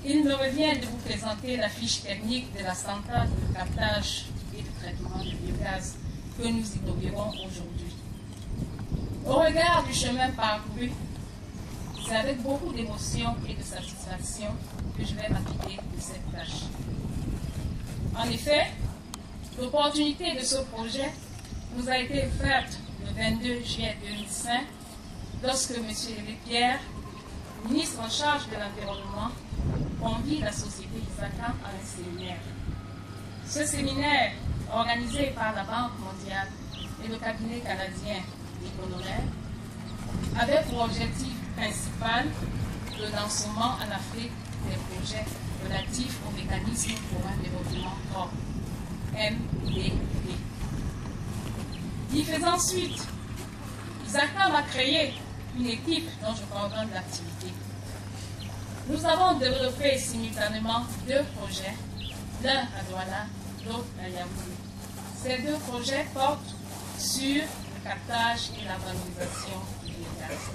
il me revient de vous présenter la fiche technique de la centrale de captage et de traitement du biogaz que nous inaugurons aujourd'hui. Au regard du chemin parcouru, c'est avec beaucoup d'émotion et de satisfaction que je vais m'acquitter de cette tâche. En effet, l'opportunité de ce projet nous a été offerte le 22 juillet 2005 lorsque M. Pierre, ministre en charge de l'environnement, convie la société ISACAM à un séminaire. Ce séminaire, organisé par la Banque mondiale et le cabinet canadien Economère, avait pour objectif principal le lancement en Afrique des projets relatifs au mécanisme pour un développement propre, MDP. Y faisant suite, ISACAM a créé une équipe dont je coordonne l'activité. Nous avons développé simultanément deux projets, l'un à Douala, l'autre à Yaoundé. Ces deux projets portent sur le captage et la valorisation du biogaz.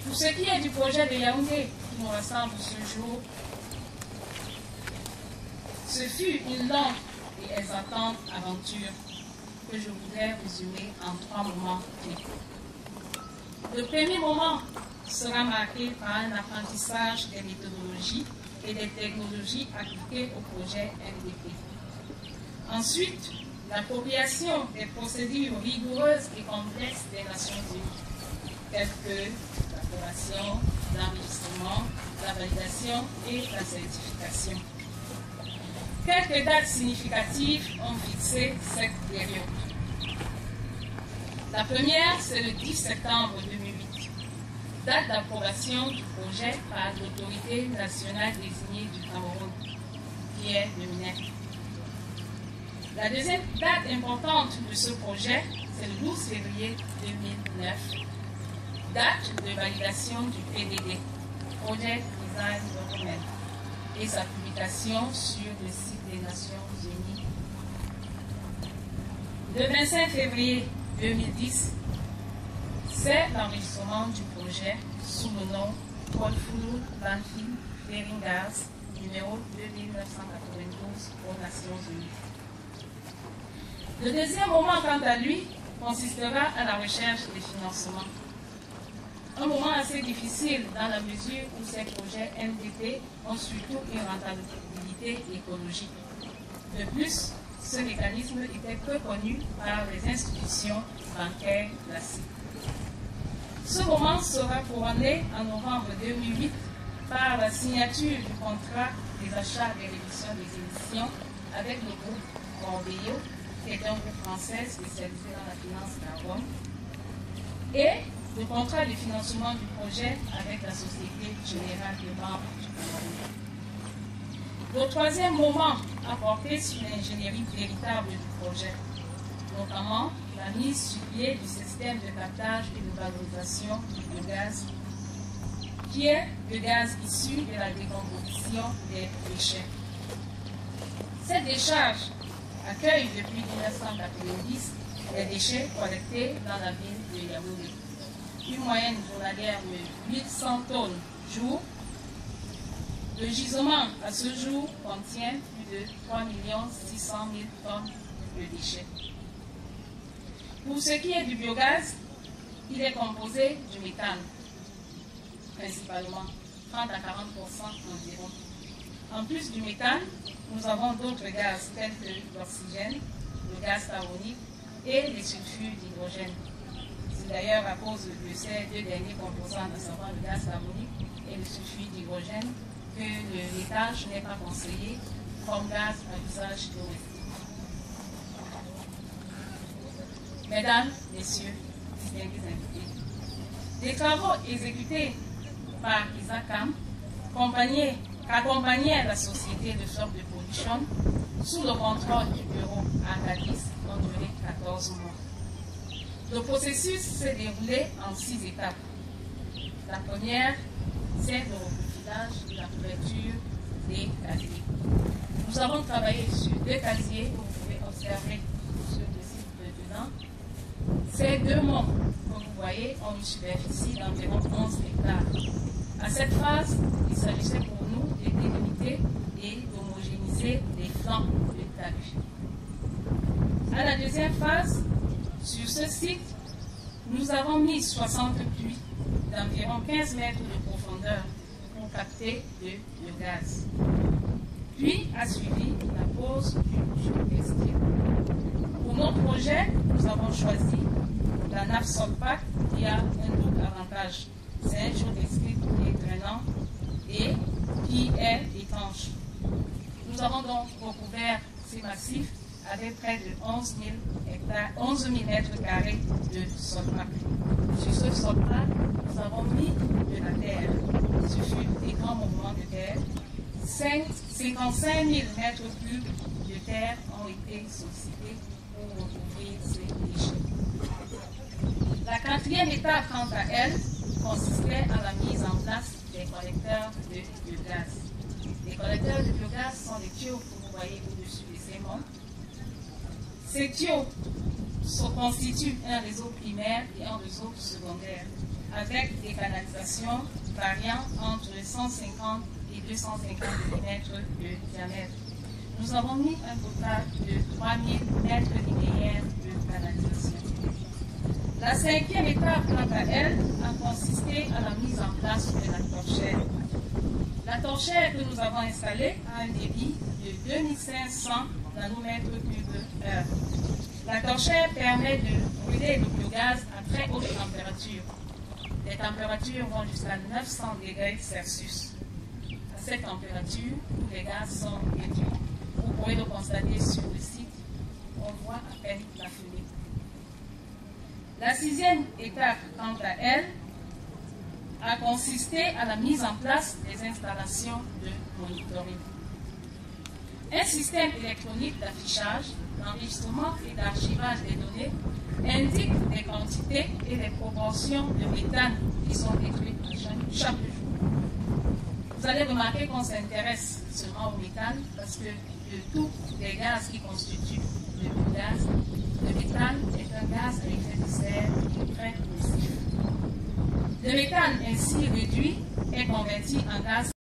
Pour ce qui est du projet de Yaoundé qui nous rassemble ce jour, ce fut une longue et exaltante aventure que je voudrais résumer en 3 moments clés. Le premier moment sera marqué par un apprentissage des méthodologies et des technologies appliquées au projet MDP. Ensuite, l'appropriation des procédures rigoureuses et complexes des Nations Unies, telles que l'approbation, l'enregistrement, la validation et la certification. Quelques dates significatives ont fixé cette période. La première, c'est le 10 septembre 2008, date d'approbation du projet par l'autorité nationale désignée du Cameroun, qui est le MINEC. La deuxième date importante de ce projet, c'est le 12 février 2009, date de validation du PDD, Project Design Document, et sa publication sur le site des Nations Unies. Le 25 février 2010, c'est l'enregistrement du projet sous le nom Colfulu Landfill Flaring Gas numéro 2992 aux Nations Unies. Le deuxième moment, quant à lui, consistera à la recherche des financements. Un moment assez difficile dans la mesure où ces projets MDP ont surtout une rentabilité écologique. De plus, ce mécanisme était peu connu par les institutions bancaires classiques. Ce moment sera couronné en novembre 2008 par la signature du contrat des achats et réduction des émissions avec le groupe Corbeillot, qui est un groupe français spécialisé dans la finance carbone, et le contrat de financement du projet avec la Société Générale des Banques du Cameroun. Le troisième moment a porté sur l'ingénierie véritable du projet, notamment la mise sur pied du système de captage et de valorisation du biogaz, qui est le gaz issu de la décomposition des déchets. Cette décharge accueille depuis 1990 les déchets collectés dans la ville de Yaoundé. Une moyenne journalière de 800 tonnes jour. Le gisement à ce jour contient plus de 3 600 000 tonnes de déchets. Pour ce qui est du biogaz, il est composé du méthane, principalement, 30 à 40% environ. En plus du méthane, nous avons d'autres gaz tels que l'oxygène, le gaz carbonique et les sulfures d'hydrogène. C'est d'ailleurs à cause de ces deux derniers composants, à savoir le gaz carbonique et le sulfure d'hydrogène, que le méthane n'est pas conseillé comme gaz à usage domestique. Mesdames, Messieurs, distingués invités, des travaux exécutés par ISACAM accompagnaient la société de sorte de production sous le contrôle du bureau à Addis ont duré 14 mois. Le processus s'est déroulé en 6 étapes. La première, c'est le profilage et la couverture des casiers. Nous avons travaillé sur 2 casiers que vous pouvez observer sur le site de dedans. Ces 2 monts que vous voyez ont une superficie d'environ 11 hectares. À cette phase, il s'agissait pour nous de délimiter et d'homogénéiser les flancs du talus. À la deuxième phase, sur ce site, nous avons mis 60 puits d'environ 15 mètres de profondeur pour capter le biogaz. Puis a suivi la pose du géotextile. Pour notre projet, nous avons choisi la nappe Solpac qui a un double avantage. C'est un géotextile qui est drainant et qui est étanche. Nous avons donc recouvert ces massifs avec près de 11 000 mètres carrés de Solpac. Sur ce Solpac, nous avons mis de la terre. Ce fut des grands mouvements de terre. 55 000 mètres cubes de terre ont été sollicités pour recouvrir ces déchets. La quatrième étape, quant à elle, consistait à la mise en place des collecteurs de biogaz. Les collecteurs de biogaz sont les tuyaux que vous voyez au-dessus de ces monts. Ces tuyaux constituent un réseau primaire et un réseau secondaire, avec des canalisations variant entre 150 et 250 mm de diamètre. Nous avons mis un total de 3000 mètres linéaires de canalisation. La cinquième étape, quant à elle, a consisté à la mise en place de la torchère. La torchère que nous avons installée a un débit de 2500 nanomètres cubes heure. La torchère permet de brûler le biogaz à très haute température. Les températures vont jusqu'à 900 degrés Celsius. À cette température, tous les gaz sont réduits. Vous pourrez le constater sur le site. On voit à peine la fumée. La sixième étape, quant à elle, a consisté à la mise en place des installations de monitoring. Un système électronique d'affichage, d'enregistrement et d'archivage des données indique les quantités et les proportions de méthane qui sont détruites chaque jour. Vous allez remarquer qu'on s'intéresse seulement au méthane parce que de tous les gaz qui constituent le biogaz, le méthane est un gaz à effet de serre très nocif. Le méthane ainsi réduit est converti en gaz